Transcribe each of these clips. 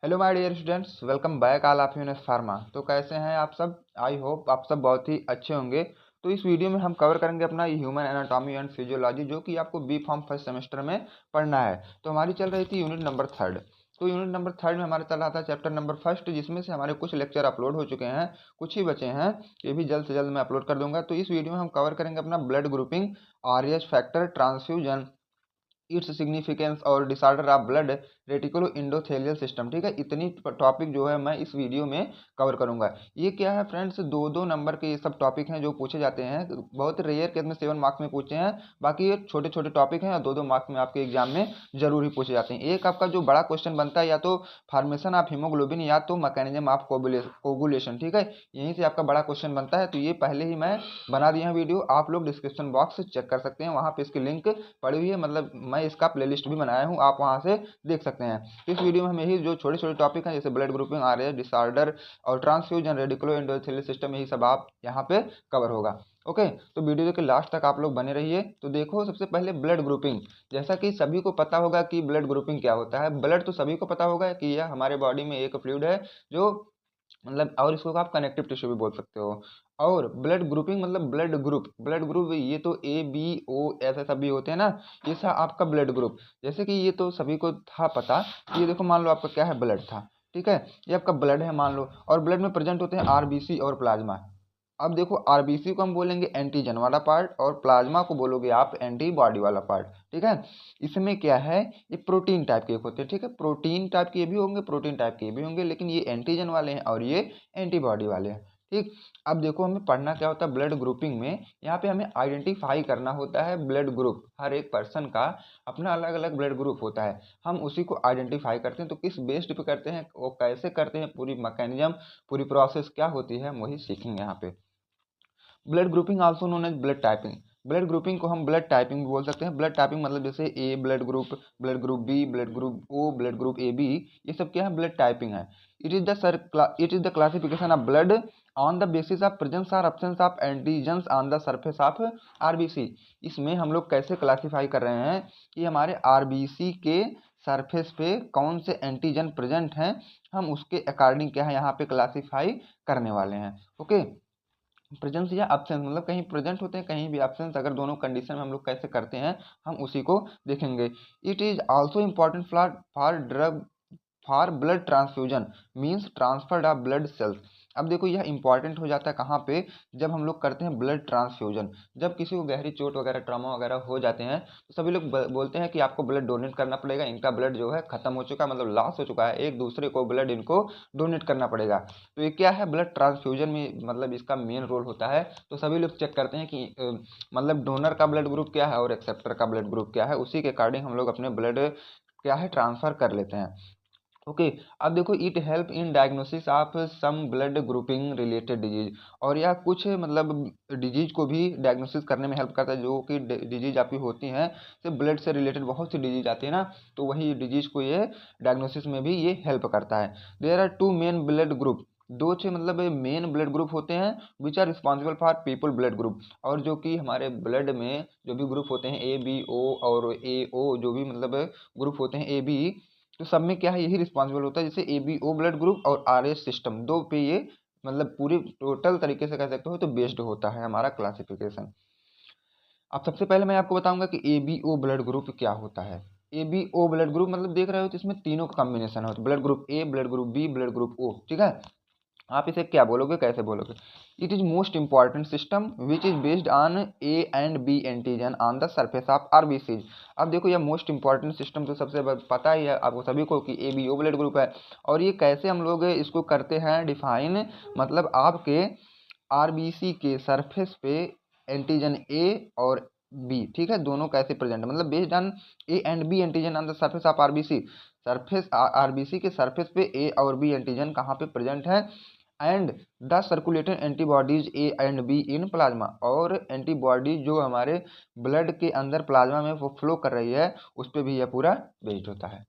Hello my dear students, welcome back all of Unis pharma. तो कैसे हैं आप सब? आई होप आप सब बहुत ही अच्छे होंगे। तो इस वीडियो में हम कवर करेंगे अपना ह्यूमन एनाटॉमी एंड फिजियोलॉजी, जो कि आपको बी फॉर्म फर्स्ट सेमेस्टर में पढ़ना है। तो हमारी चल रही थी यूनिट नंबर थर्ड। तो यूनिट नंबर थर्ड में हमारा चल रहा था चैप्टर नंबर फर्स्ट, जिसमें से हमारे कुछ लेक्चर अपलोड हो चुके हैं, कुछ ही बचे हैं। ये भी जल्द से जल्द मैं अपलोड कर दूंगा। तो इस वीडियो में हम कवर करेंगे अपना blood grouping, Rh factor, transfusion, its significance और disorder of blood reticulo endothelial system. ठीक है, इतनी टॉपिक जो है मैं इस वीडियो में कवर करूंगा। ये क्या है फ्रेंड्स, दो दो नंबर के ये सब टॉपिक हैं जो पूछे जाते हैं। बहुत रेयर केस में 7 मार्क्स में पूछे हैं, बाकी ये छोटे छोटे टॉपिक हैं और 2-2 मार्क्स में आपके एग्जाम में जरूर ही पूछे जाते हैं। एक आपका जो बड़ा क्वेश्चन बनता है या तो फॉर्मेशन ऑफ हीमोग्लोबिन या तो मैकेनिज्म ऑफ कोगुलेशन। ठीक है, यहीं से आपका बड़ा क्वेश्चन बनता है। तो ये पहले ही मैं बना दिया है वीडियो, आप लोग डिस्क्रिप्शन बॉक्स चेक कर सकते हैं, वहाँ पे इसकी लिंक पड़ी हुई है। मतलब मैं इसका प्लेलिस्ट भी बनाया हूँ, आप वहाँ से देख सकते हैं। इस वीडियो में हम यही जो छोटे छोटे टॉपिक हैं, जैसे ब्लड ग्रुपिंग, आरएच, डिसऑर्डर और ट्रांसफ्यूजन, रेडिकुलो एंडोथेलियल सिस्टम, यही सब आप यहाँ पे कवर होगा। ओके, तो वीडियो के लास्ट तक आप लोग बने रहिए। तो देखो, सबसे पहले ब्लड ग्रुपिंग। जैसा कि सभी को पता होगा कि ब्लड ग्रुपिंग क्या होता है। ब्लड तो सभी को पता होगा कि यह हमारे बॉडी में एक फ्लूइड है जो मतलब, और इसको आप कनेक्टिव टिश्यू भी बोल सकते हो। और ब्लड ग्रुपिंग मतलब ब्लड ग्रुप ये तो ए बी ओ ऐसे सब भी होते हैं ना, ये सब आपका ब्लड ग्रुप। जैसे कि ये तो सभी को था पता कि ये देखो, मान लो आपका क्या है, ब्लड था। ठीक है, ये आपका ब्लड है मान लो, और ब्लड में प्रेजेंट होते हैं आरबीसी और प्लाज्मा। अब देखो, आरबीसी को हम बोलेंगे एंटीजन वाला पार्ट और प्लाज्मा को बोलोगे आप एंटीबॉडी वाला पार्ट। ठीक है, इसमें क्या है, ये प्रोटीन टाइप के होते हैं। ठीक है, प्रोटीन टाइप के ये भी होंगे, प्रोटीन टाइप के ये भी होंगे, लेकिन ये एंटीजन वाले हैं और ये एंटीबॉडी वाले हैं। ठीक, अब देखो हमें पढ़ना क्या होता है ब्लड ग्रुपिंग में। यहाँ पे हमें आइडेंटिफाई करना होता है ब्लड ग्रुप। हर एक पर्सन का अपना अलग अलग ब्लड ग्रुप होता है, हम उसी को आइडेंटिफाई करते हैं। तो किस बेस्ड पे करते हैं, वो कैसे करते हैं, पूरी मैकेनिज्म, पूरी प्रोसेस क्या होती है, हम वही सीखेंगे यहाँ पे। Blood grouping also known as blood typing. Blood grouping को हम ब्लड टाइपिंग भी बोल सकते हैं। ब्लड टाइपिंग मतलब जैसे A blood group B, blood group O, blood group A B, ये सब क्या है, ब्लड टाइपिंग है। It is the classification of blood on the basis of presence और absence of antigens on the surface of RBC. इसमें हम लोग कैसे क्लासीफाई कर रहे हैं कि हमारे आरबीसी के सरफेस पे कौन से एंटीजन प्रेजेंट हैं, हम उसके अकॉर्डिंग क्या है यहाँ पे क्लासीफाई करने वाले हैं। ओके, प्रेजेंस या absence मतलब कहीं प्रेजेंट होते हैं, कहीं भी absence, अगर दोनों कंडीशन में हम लोग कैसे करते हैं, हम उसी को देखेंगे। It is also important for drug for blood transfusion means transferred of blood cells. अब देखो, यह इंपॉर्टेंट हो जाता है कहाँ पे, जब हम लोग करते हैं ब्लड ट्रांसफ्यूजन। जब किसी को गहरी चोट वगैरह, ट्रॉमा वगैरह हो जाते हैं, तो सभी लोग बोलते हैं कि आपको ब्लड डोनेट करना पड़ेगा, इनका ब्लड जो है खत्म हो चुका है, मतलब लॉस हो चुका है, एक दूसरे को ब्लड इनको डोनेट करना पड़ेगा। तो ये क्या है, ब्लड ट्रांसफ्यूजन में मतलब इसका मेन रोल होता है। तो सभी लोग चेक करते हैं कि मतलब डोनर का ब्लड ग्रुप क्या है और एक्सेप्टर का ब्लड ग्रुप क्या है, उसी के अकॉर्डिंग हम लोग अपने ब्लड क्या है ट्रांसफर कर लेते हैं। ओके, अब देखो, it help in diagnosis of some blood grouping related disease. और यह कुछ मतलब डिजीज को भी डायग्नोसिस करने में हेल्प करता है, जो कि डिजीज आपकी होती हैं, तो ब्लड से रिलेटेड बहुत सी डिजीज आती है ना, तो वही डिजीज को ये डायग्नोसिस में भी ये हेल्प करता है। There are two main blood group, दो छः मतलब मेन ब्लड ग्रुप होते हैं, which are responsible for people blood group. और जो कि हमारे ब्लड में जो भी ग्रुप होते हैं, ए बी ओ और ए ओ, जो भी मतलब ग्रुप होते हैं ए बी, तो सब में क्या है, यही रिस्पॉन्सिबल होता है। जैसे एबीओ ब्लड ग्रुप और आरएस सिस्टम, दो पे ये मतलब पूरी टोटल तरीके से कह सकते हो तो बेस्ड होता है हमारा क्लासिफिकेशन। अब सबसे पहले मैं आपको बताऊंगा कि एबीओ ब्लड ग्रुप क्या होता है। एबीओ ब्लड ग्रुप मतलब देख रहे हो तो इसमें तीनों का कॉम्बिनेशन है, blood group A, blood group B, blood group O. ठीक है, आप इसे क्या बोलोगे, कैसे बोलोगे? It is most important system which is based on A and B antigen on the surface of RBCs. अब देखो, यह मोस्ट इंपॉर्टेंट सिस्टम तो सबसे पता ही है आपको सभी को कि A B O blood group है। और ये कैसे हम लोग इसको करते हैं डिफाइन, मतलब आपके आरबीसी के सरफेस पे एंटीजन ए और बी, ठीक है, दोनों कैसे प्रेजेंट है, मतलब based on A and B antigen on the surface of RBC. Surface RBC के सरफेस पे ए और बी एंटीजन कहाँ पे प्रेजेंट है, and the circulated antibodies A and B in plasma. और एंटीबॉडी जो हमारे ब्लड के अंदर प्लाज्मा में वो फ्लो कर रही है, उस पर भी यह पूरा बेस्ड होता है।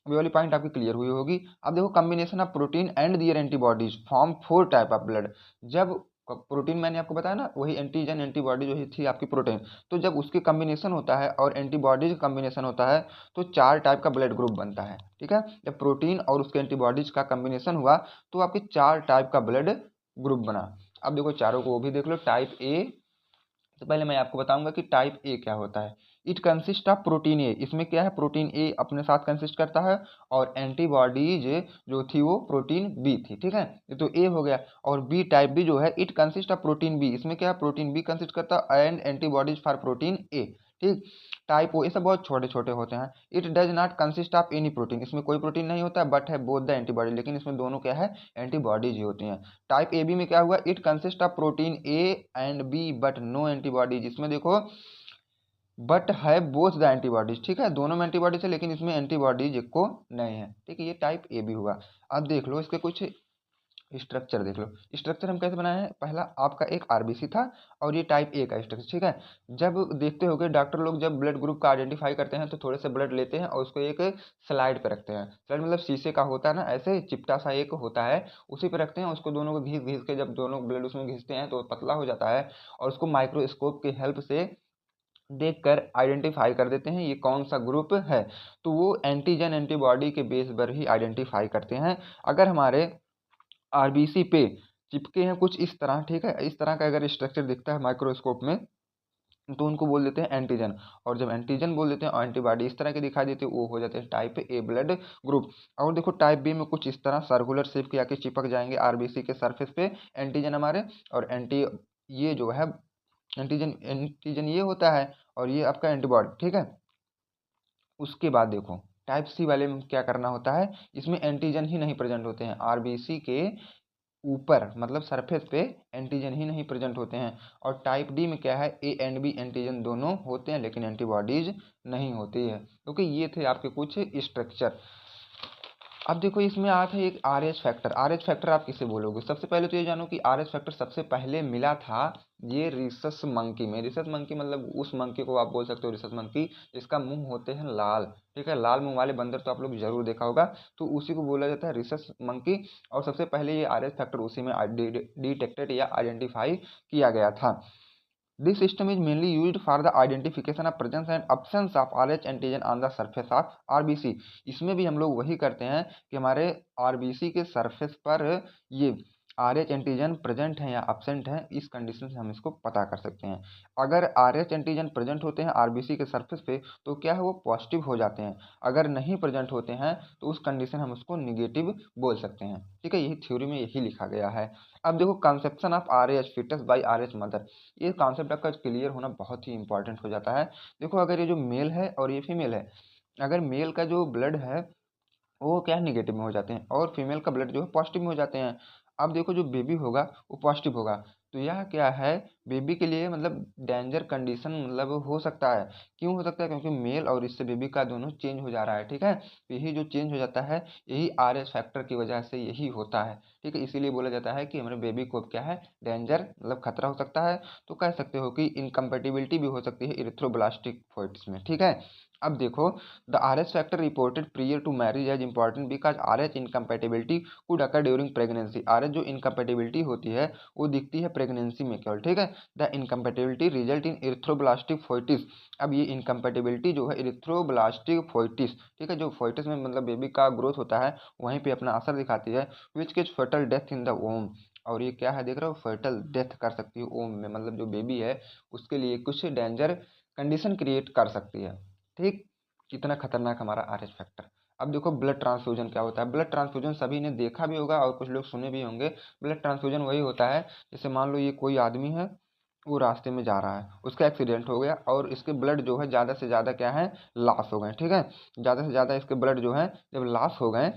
ये वाली पॉइंट आपकी क्लियर हुई होगी। अब देखो, combination of protein and their antibodies form 4 type of blood. जब प्रोटीन मैंने आपको बताया ना, वही एंटीजन एंटीबॉडी जो थी आपकी प्रोटीन। तो जब उसके कॉम्बिनेशन होता है और एंटीबॉडीज का कॉम्बिनेशन होता है तो 4 टाइप का ब्लड ग्रुप बनता है, ठीक है। जब प्रोटीन और उसके एंटीबॉडीज का कॉम्बिनेशन हुआ तो आपके 4 टाइप का ब्लड ग्रुप बना। अब देखो चारों को वो भी देख लो। टाइप ए, तो पहले मैं आपको बताऊंगा कि टाइप ए क्या होता है। इट कंसिस्ट ऑफ प्रोटीन ए, इसमें क्या है, प्रोटीन ए अपने साथ कंसिस्ट करता है और एंटीबॉडीज जो थी वो प्रोटीन बी थी, ठीक है। ये तो ए हो गया। और बी टाइप बी जो है, it consist of protein B, इसमें क्या है, प्रोटीन बी कंसिस्ट करता है and antibodies for protein A, ठीक। टाइप ओ, ये सब बहुत छोटे छोटे होते हैं। It does not consist of any protein, इसमें कोई प्रोटीन नहीं होता बट है बोथ द एंटीबॉडी, लेकिन इसमें दोनों क्या है, एंटीबॉडीज ही होती हैं। टाइप ए बी में क्या हुआ, it consist of protein A and B but no antibodies, इसमें देखो बट है बोथ द एंटीबॉडीज, ठीक है, दोनों में एंटीबॉडीज है लेकिन इसमें एंटीबॉडीज एक को नहीं है, ठीक है। ये टाइप ए बी हुआ। अब देख लो इसके कुछ स्ट्रक्चर देख लो। स्ट्रक्चर हम कैसे बनाए हैं, पहला आपका एक आरबीसी था और ये टाइप ए का स्ट्रक्चर, ठीक है। जब देखते होगे डॉक्टर लोग जब ब्लड ग्रुप का आइडेंटिफाई करते हैं तो थोड़े से ब्लड लेते हैं और उसको एक स्लाइड पे रखते हैं। स्लाइड मतलब शीशे का होता है ना, ऐसे चिपटा सा एक होता है, उसी पे रखते हैं। उसको दोनों को घिस घिस के जब दोनों ब्लड उसमें घिसते हैं तो पतला हो जाता है और उसको माइक्रोस्कोप की हेल्प से देखकर आइडेंटिफाई कर देते हैं ये कौन सा ग्रुप है। तो वो एंटीजन एंटीबॉडी के बेस पर ही आइडेंटिफाई करते हैं। अगर हमारे आरबीसी पे चिपके हैं कुछ इस तरह, ठीक है, इस तरह का अगर स्ट्रक्चर दिखता है माइक्रोस्कोप में तो उनको बोल देते हैं एंटीजन। और जब एंटीजन बोल देते हैं और एंटीबॉडी इस तरह के दिखाई देती है वो हो जाते हैं टाइप ए ब्लड ग्रुप। और देखो टाइप बी में कुछ इस तरह सर्कुलर शेप के आके चिपक जाएंगे आरबीसी के सरफेस पे एंटीजन हमारे, और ये जो है एंटीजन एंटीजन ये होता है और ये आपका एंटीबॉडी, ठीक है। उसके बाद देखो टाइप सी वाले में क्या करना होता है, इसमें एंटीजन ही नहीं प्रेजेंट होते हैं आरबीसी के ऊपर, मतलब सरफेस पे एंटीजन ही नहीं प्रेजेंट होते हैं। और टाइप डी में क्या है, ए एंड बी एंटीजन दोनों होते हैं लेकिन एंटीबॉडीज नहीं होती है। क्योंकि ये थे आपके कुछ स्ट्रक्चर। अब देखो इसमें आता है एक are H factor. Are H factor आप किसे बोलोगे, सबसे पहले तो ये जानो कि आर एच फैक्टर सबसे पहले मिला था ये रिसस मंकी में। रिसस मंकी मतलब उस मंकी को आप बोल सकते हो रिसस मंकी जिसका मुंह होते हैं लाल, ठीक है, लाल मुंह वाले बंदर तो आप लोग जरूर देखा होगा, तो उसी को बोला जाता है रिसस मंकी। और सबसे पहले ये आर एच फैक्टर उसी में डिटेक्टेड या आइडेंटिफाई किया गया था। This system is mainly used for the identification of presence and absence of RH antigen on the surface of RBC। इसमें भी हम लोग वही करते हैं कि हमारे RBC के सरफेस पर ये RH एंटीजन प्रेजेंट है या absent है, इस कंडीशन से हम इसको पता कर सकते हैं। अगर RH एंटीजन प्रेजेंट होते हैं RBC के सरफेस पे तो क्या है, वो पॉजिटिव हो जाते हैं। अगर नहीं प्रेजेंट होते हैं तो उस कंडीशन हम उसको निगेटिव बोल सकते हैं, ठीक है। यही थ्योरी में यही लिखा गया है। अब देखो conception of RH fetus by RH mother, ये कॉन्सेप्ट आपका क्लियर होना बहुत ही इंपॉर्टेंट हो जाता है। देखो अगर ये जो मेल है और ये फीमेल है, अगर मेल का जो ब्लड है वो क्या है, निगेटिव में हो जाते हैं और फीमेल का ब्लड जो है पॉजिटिव में हो जाते हैं। अब देखो जो बेबी होगा वो पॉजिटिव होगा, तो यह क्या है, बेबी के लिए मतलब डेंजर कंडीशन मतलब हो सकता है। क्यों हो सकता है, क्योंकि मेल और इससे बेबी का दोनों चेंज हो जा रहा है, ठीक है। तो यही जो चेंज हो जाता है यही आर एच फैक्टर की वजह से यही होता है, ठीक है। इसीलिए बोला जाता है कि हमारे बेबी को क्या है, डेंजर मतलब खतरा हो सकता है। तो कह सकते हो कि इनकम्पेटिबिलिटी भी हो सकती है इरिथ्रोब्लास्टिक फॉइट्स में, ठीक है। अब देखो the R H factor reported prior to marriage as important because R H incompatibility could occur during pregnancy. R H जो इनकम्पेटिबिलिटी होती है वो दिखती है प्रेगनेंसी में केवल, ठीक है। The incompatibility result in erythroblastic fetalis. अब ये इनकम्पेटिबिलिटी जो है इरिथ्रोब्लास्टिक फोइटिस, ठीक है, जो फोइटिस में मतलब बेबी का ग्रोथ होता है वहीं पे अपना असर दिखाती है, which causes fetal death in the womb. और ये क्या है देख रहे हो, फर्टल डेथ कर सकती है ओम में, मतलब जो बेबी है उसके लिए कुछ डेंजर कंडीशन क्रिएट कर सकती है, ठीक। कितना खतरनाक हमारा आर एच फैक्टर। अब देखो ब्लड ट्रांसफ्यूजन क्या होता है। ब्लड ट्रांसफ्यूजन सभी ने देखा भी होगा और कुछ लोग सुने भी होंगे। ब्लड ट्रांसफ्यूजन वही होता है जैसे मान लो ये कोई आदमी है, वो रास्ते में जा रहा है, उसका एक्सीडेंट हो गया और इसके ब्लड जो है ज़्यादा से ज़्यादा क्या है, लॉस हो गए, ठीक है। ज़्यादा से ज़्यादा इसके ब्लड जो है जब लॉस हो गए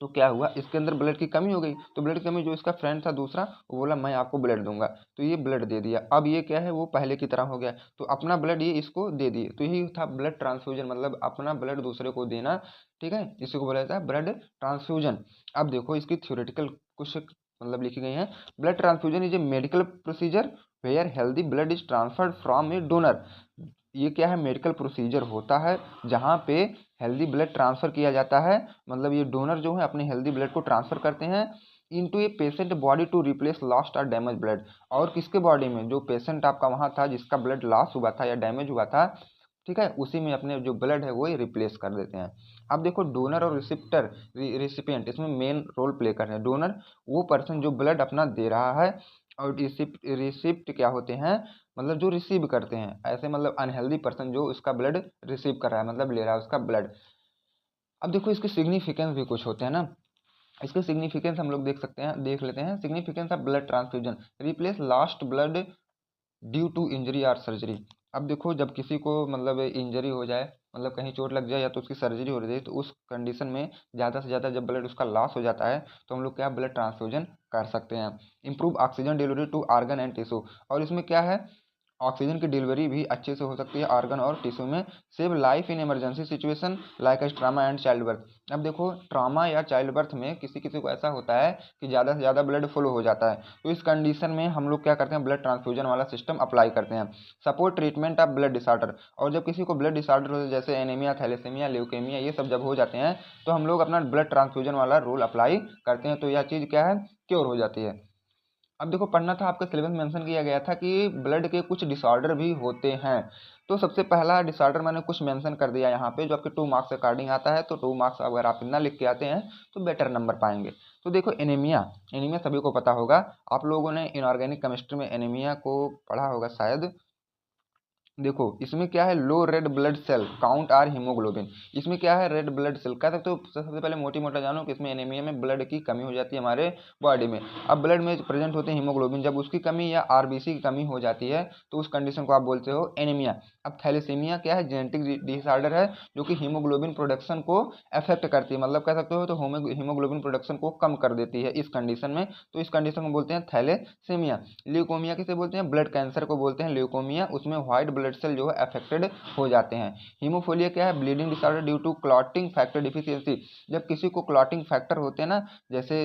तो क्या हुआ, इसके अंदर ब्लड की कमी हो गई। तो ब्लड की कमी, जो इसका फ्रेंड था दूसरा वो बोला मैं आपको ब्लड दूंगा, तो ये ब्लड दे दिया। अब ये क्या है, वो पहले की तरह हो गया, तो अपना ब्लड ये इसको दे दिए। तो यही था ब्लड ट्रांसफ्यूजन, मतलब अपना ब्लड दूसरे को देना, ठीक है, इसी को बोला जाता है ब्लड ट्रांसफ्यूजन। अब देखो इसकी थ्योरेटिकल कुछ मतलब लिखी गई है। Blood transfusion is a medical procedure where healthy blood is transferred from a donor. ये क्या है, मेडिकल प्रोसीजर होता है जहाँ पे हेल्दी ब्लड ट्रांसफ़र किया जाता है, मतलब ये डोनर जो है अपने हेल्दी ब्लड को ट्रांसफ़र करते हैं into a patient body to replace lost और डैमेज ब्लड, और किसके बॉडी में, जो पेशेंट आपका वहाँ था जिसका ब्लड लॉस हुआ था या डैमेज हुआ था, ठीक है, उसी में अपने जो ब्लड है वो ही रिप्लेस कर देते हैं। अब देखो डोनर और रिसिप्टर रिसिपिएंट इसमें मेन रोल प्ले कर रहे हैं। डोनर वो पर्सन जो ब्लड अपना दे रहा है, और रिसिप्ट क्या होते हैं, मतलब जो रिसीव करते हैं, ऐसे मतलब अनहेल्दी पर्सन जो उसका ब्लड रिसीव कर रहा है, मतलब ले रहा है उसका ब्लड। अब देखो इसके सिग्निफिकेंस भी कुछ होते हैं ना, इसके सिग्निफिकेंस हम लोग देख लेते हैं। Significance of blood transfusion, replace lost blood due to injury और सर्जरी। अब देखो जब किसी को मतलब इंजरी हो जाए, मतलब कहीं चोट लग जाए या तो उसकी सर्जरी हो रही है, तो उस कंडीशन में ज़्यादा से ज़्यादा जब ब्लड उसका लॉस हो जाता है तो हम लोग क्या ब्लड ट्रांसफ्यूजन कर सकते हैं। Improve oxygen delivery to organ and tissue, और इसमें क्या है, ऑक्सीजन की डिलीवरी भी अच्छे से हो सकती है ऑर्गन और टिश्यू में। Save life in emergency situation like as trauma and child birth. अब देखो ट्रामा या चाइल्ड बर्थ में किसी किसी को ऐसा होता है कि ज़्यादा से ज़्यादा ब्लड फ्लो हो जाता है, तो इस कंडीशन में हम लोग क्या करते हैं, ब्लड ट्रांसफ्यूजन वाला सिस्टम अप्लाई करते हैं। Support treatment of blood disorder, और जब किसी को ब्लड डिसऑर्डर हो जैसे एनीमिया, थैलेसीमिया, ल्यूकेमिया, ये सब जब हो जाते हैं तो हम लोग अपना ब्लड ट्रांसफ्यूजन वाला रूल अप्लाई करते हैं, तो यह चीज़ क्या है, क्योर हो जाती है। अब देखो पढ़ना था आपका सिलेबस मेंशन किया गया था कि ब्लड के कुछ डिसऑर्डर भी होते हैं, तो सबसे पहला डिसऑर्डर मैंने कुछ मेंशन कर दिया यहाँ पे जो आपके 2 मार्क्स अकॉर्डिंग आता है, तो 2 मार्क्स अगर आप ना लिख के आते हैं तो बेटर नंबर पाएंगे। तो देखो एनीमिया, एनीमिया सभी को पता होगा, आप लोगों ने इनऑर्गेनिक केमिस्ट्री में एनीमिया को पढ़ा होगा शायद। देखो इसमें क्या है, low red blood cell count or haemoglobin, इसमें क्या है, रेड ब्लड सेल कह सकते हो। सबसे पहले मोटी मोटा जानो कि इसमें एनीमिया में ब्लड की कमी हो जाती है हमारे बॉडी में। अब ब्लड में प्रेजेंट होते हैं हीमोग्लोबिन, जब उसकी कमी या आरबीसी की कमी हो जाती है तो उस कंडीशन को आप बोलते हो एनीमिया। अब थैलेसीमिया क्या है, जेनेटिक डिसऑर्डर है जो कि हीमोग्लोबिन प्रोडक्शन को अफेक्ट करती है, मतलब कह सकते हो तो हीमोग्लोबिन प्रोडक्शन को कम कर देती है इस कंडीशन में, तो इस कंडीशन को बोलते हैं थैलेसीमिया। ल्यूकोमिया किसे बोलते हैं, ब्लड कैंसर को बोलते हैं ल्यूकोमिया, उसमें व्हाइट ब्लड सेल जो है अफेक्टेड हो जाते हैं। हीमोफीलिया क्या है, bleeding disorder due to clotting factor deficiency, जब किसी को क्लॉटिंग फैक्टर होते हैं ना, जैसे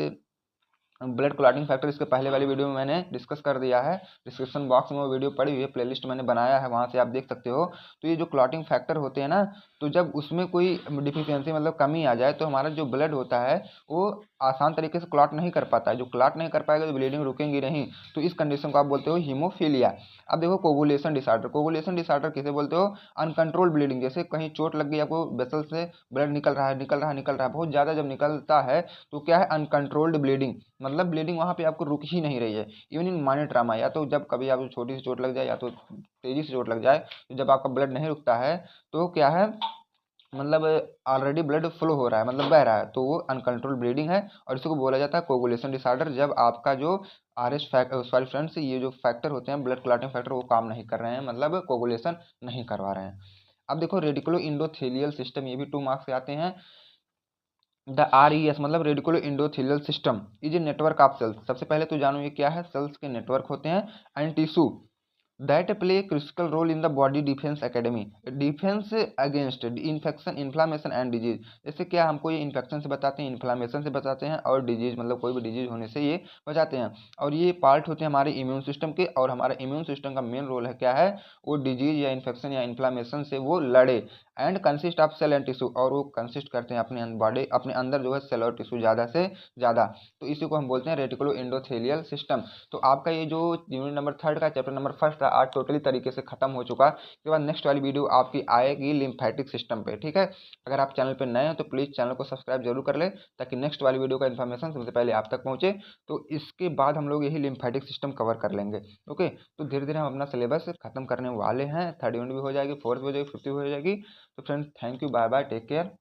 ब्लड क्लॉटिंग फैक्टर इसके पहले वाली वीडियो में मैंने डिस्कस कर दिया है, डिस्क्रिप्शन बॉक्स में वो वीडियो पड़ी हुई है, प्लेलिस्ट मैंने बनाया है वहाँ से आप देख सकते हो। तो ये जो क्लॉटिंग फैक्टर होते हैं ना, तो जब उसमें कोई डिफिशियंसी मतलब कमी आ जाए तो हमारा जो ब्लड होता है वो आसान तरीके से क्लॉट नहीं कर पाता है, जो क्लॉट नहीं कर पाएगा तो ब्लीडिंग रुकेंगी नहीं, तो इस कंडीशन को आप बोलते हो हीमोफीलिया। अब देखो कोगुलेशन डिसऑर्डर, कोगुलेशन डिसऑर्डर किसे बोलते हो, अनकंट्रोल ब्लीडिंग, जैसे कहीं चोट लग गई आपको, वेसल से ब्लड निकल रहा है निकल रहा है निकल रहा है, बहुत ज़्यादा जब निकलता है तो क्या है अनकंट्रोल्ड ब्लीडिंग, मतलब ब्लीडिंग वहाँ पे आपको रुक ही नहीं रही है। इवन इन माइनर ट्रामा, या तो जब कभी आपको छोटी सी चोट लग जाए या तो तेजी से चोट लग जाए, तो जब आपका ब्लड नहीं रुकता है तो क्या है, मतलब ऑलरेडी ब्लड फ्लो हो रहा है, मतलब बह रहा है, तो वो अनकंट्रोल ब्लीडिंग है, और इसको बोला जाता है कोगुलेशन डिसऑर्डर, जब आपका जो आर एस सॉरी फ्रेंड्स, ये जो फैक्टर होते हैं ब्लड क्लॉटिंग फैक्टर वो काम नहीं कर रहे हैं, मतलब कोगुलेशन नहीं करवा रहे हैं। अब देखो रेडिकुलो इंडोथेलियल सिस्टम, ये भी 2 मार्क्स से आते हैं। द RES मतलब reticuloendothelial system is a network of cells, सबसे पहले तो जानो ये क्या है, सेल्स के नेटवर्क होते हैं, and tissue that play critical role in the body defence academy, defence against infection inflammation and disease. जैसे क्या हमको ये इन्फेक्शन से बताते हैं, इन्फ्लामेशन से बताते हैं, और डिजीज मतलब कोई भी डिजीज होने से ये बचाते हैं, और ये पार्ट होते हैं हमारे इम्यून सिस्टम के, और हमारे इम्यून सिस्टम का मेन रोल है क्या है, वो डिजीज या इन्फेक्शन या इन्फ्लामेशन से वो लड़े। And consist of cell and tissue, और वो कंसिस्ट करते हैं अपने बॉडी अपने अंदर जो है सेल और टिश्यू ज़्यादा से ज़्यादा, तो इसी को हम बोलते हैं रेटिकुलो इंडोथेलियल सिस्टम। तो आपका ये जो यूनिट नंबर 3 का चैप्टर नंबर 1 था आज टोटली तरीके से खत्म हो चुका। इसके बाद नेक्स्ट वाली वीडियो आपकी आएगी लिम्फेटिक सिस्टम पे, ठीक है। अगर आप चैनल पे नए हैं तो प्लीज़ चैनल को सब्सक्राइब जरूर कर ले, ताकि नेक्स्ट वाली वीडियो का इन्फॉर्मेशन सबसे पहले आप तक पहुंचे। तो इसके बाद हम लोग यही लिम्फेटिक सिस्टम कवर कर लेंगे। ओके, तो धीरे धीरे हम अपना सिलेबस खत्म करने वाले हैं, 3rd यूनिट भी हो जाएगी, 4th भी हो जाएगी, 5th भी हो जाएगी। तो friends thank you, bye bye, take care.